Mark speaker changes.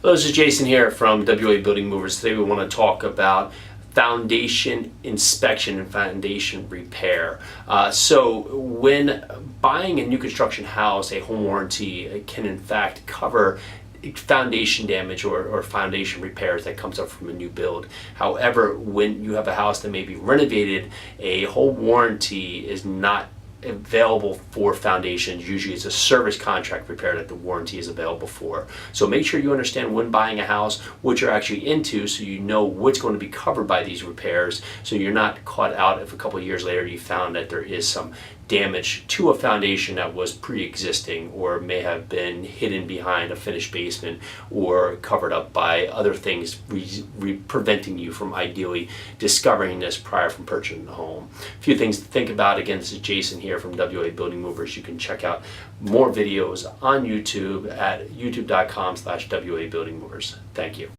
Speaker 1: Hello, this is Jason here from WA Building Movers. Today we want to talk about foundation inspection and foundation repair. So when buying a new construction house, a home warranty can in fact cover foundation damage or foundation repairs that comes up from a new build. However, when you have a house that may be renovated, a home warranty is not available for foundations. Usually it's a service contract repair that the warranty is available for. So make sure you understand when buying a house what you're actually into, so you know what's going to be covered by these repairs, so you're not caught out if a couple of years later you found that there is some damage to a foundation that was pre-existing or may have been hidden behind a finished basement or covered up by other things preventing you from ideally discovering this prior from purchasing the home. A few things to think about. Again, this is Jason here from WA Building Movers. You can check out more videos on YouTube at youtube.com/WA Building Movers. Thank you.